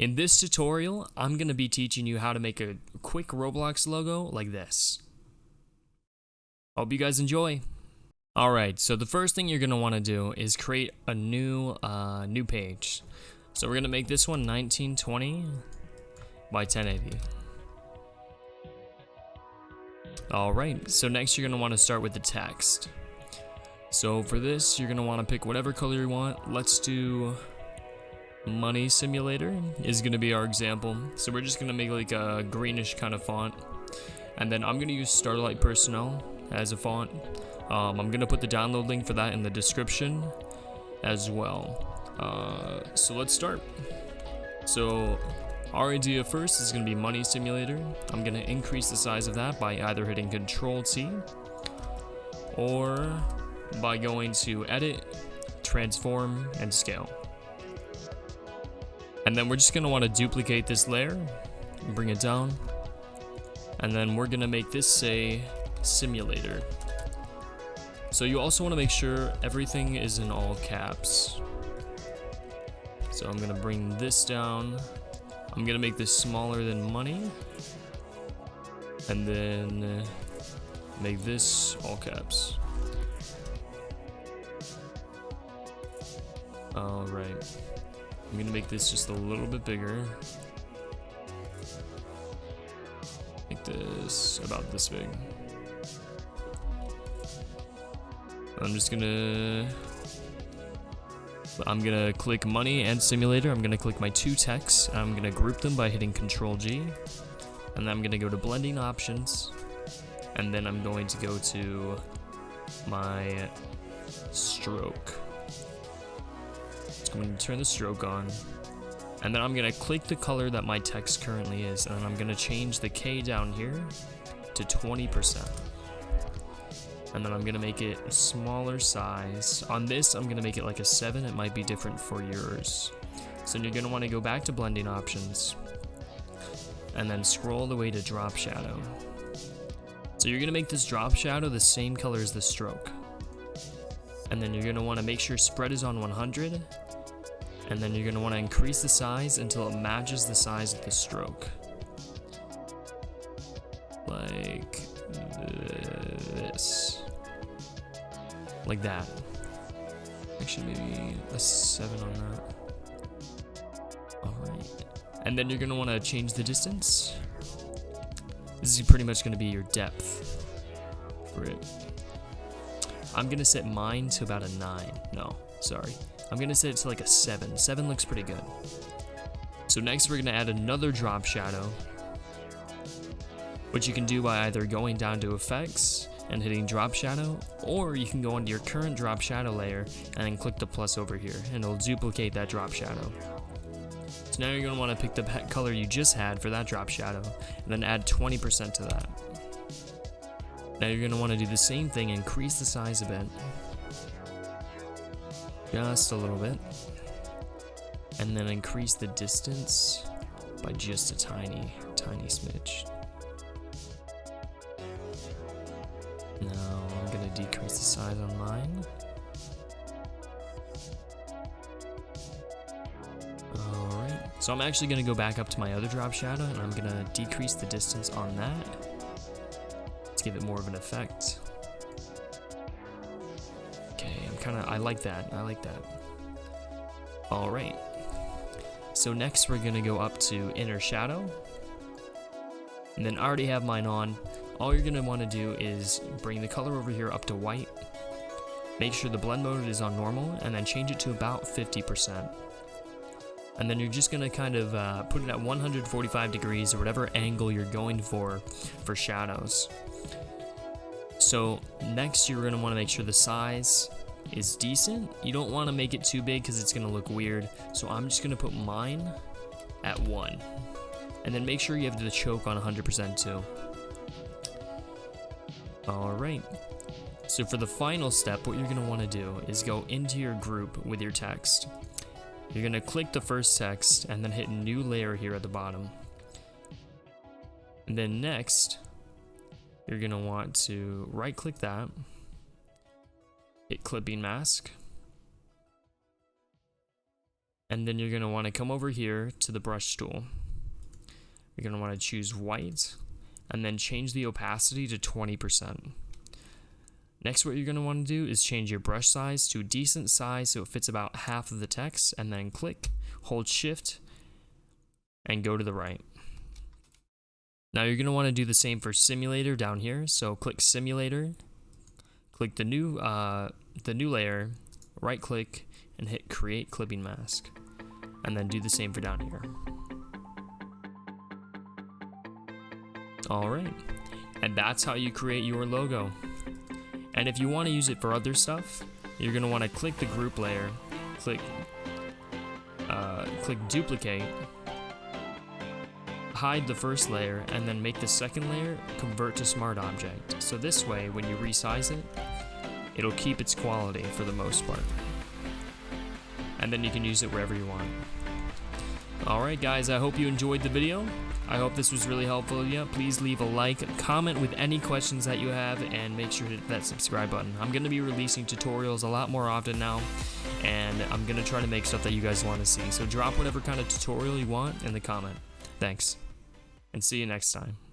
In this tutorial, I'm going to be teaching you how to make a quick Roblox logo like this. Hope you guys enjoy. Alright, so the first thing you're going to want to do is create a new page. So we're going to make this one 1920 by 1080. Alright, so next you're going to want to start with the text. So for this, you're going to want to pick whatever color you want. Let's do Money Simulator is going to be our example. So we're just going to make like a greenish kind of font. And then I'm going to use Starlight Personnel as a font. I'm going to put the download link for that in the description as well. So let's start. So our idea first is going to be Money Simulator. I'm going to increase the size of that by either hitting Control-T or by going to Edit, Transform, and Scale. And then we're just going to want to duplicate this layer, bring it down, and then we're going to make this say Simulator. So you also want to make sure everything is in all caps. So I'm going to bring this down. I'm going to make this smaller than money, and then make this all caps. Alright. I'm gonna make this just a little bit bigger. Make this about this big. I'm gonna click Money and Simulator. I'm gonna click my two texts. I'm gonna group them by hitting Control-G. And then I'm gonna go to Blending Options. And then I'm going to go to my stroke. I'm going to turn the stroke on, and then I'm going to click the color that my text currently is, and I'm going to change the K down here to 20%. And then I'm going to make it a smaller size. On this, I'm going to make it like a 7. It might be different for yours. So you're going to want to go back to Blending Options, and then scroll the way to Drop Shadow. So you're going to make this drop shadow the same color as the stroke. And then you're going to want to make sure spread is on 100. And then you're going to want to increase the size until it matches the size of the stroke. Like this. Like that. Actually, maybe a 7 on that. Alright. And then you're going to want to change the distance. This is pretty much going to be your depth for it. I'm going to set mine to about a 9. No, sorry. I'm going to set it to like a 7. 7 looks pretty good. So next we're going to add another drop shadow, which you can do by either going down to Effects and hitting Drop Shadow, or you can go into your current drop shadow layer and then click the plus over here, and it'll duplicate that drop shadow. So now you're going to want to pick the color you just had for that drop shadow, and then add 20% to that. Now you're going to want to do the same thing, increase the size a bit. Just a little bit. And then increase the distance by just a tiny smidge. Now I'm going to decrease the size on mine. Alright, so I'm actually going to go back up to my other drop shadow, and I'm going to decrease the distance on that to give it more of an effect. Okay, I like that. Alright. So next we're gonna go up to Inner Shadow. And then I already have mine on. All you're gonna wanna do is bring the color over here up to white. Make sure the blend mode is on normal, and then change it to about 50%. And then you're just gonna kind of put it at 145 degrees or whatever angle you're going for shadows. So next you're going to want to make sure the size is decent. You don't want to make it too big because it's going to look weird. So I'm just going to put mine at 1. And then make sure you have the choke on 100% too. Alright. So for the final step, what you're going to want to do is go into your group with your text. You're going to click the first text and then hit New Layer here at the bottom. And then next, you're going to want to right click that, hit Clipping Mask, And then you're going to want to come over here to the brush tool. You're going to want to choose white and then change the opacity to 20%. Next, what you're going to want to do is change your brush size to a decent size so it fits about half of the text, and then click, hold shift, and go to the right. Now you're going to want to do the same for simulator down here. So click simulator, click the new layer, right click, and hit create clipping mask. And then do the same for down here. Alright, and that's how you create your logo. And if you want to use it for other stuff, you're going to want to click the group layer, click duplicate, hide the first layer, and then make the second layer convert to smart object. So this way, when you resize it, it'll keep its quality for the most part. And then you can use it wherever you want. Alright guys, I hope you enjoyed the video. I hope this was really helpful. Yeah, please leave a like, comment with any questions that you have, and make sure to hit that subscribe button. I'm going to be releasing tutorials a lot more often now, and I'm going to try to make stuff that you guys want to see. So drop whatever kind of tutorial you want in the comment. Thanks, and see you next time.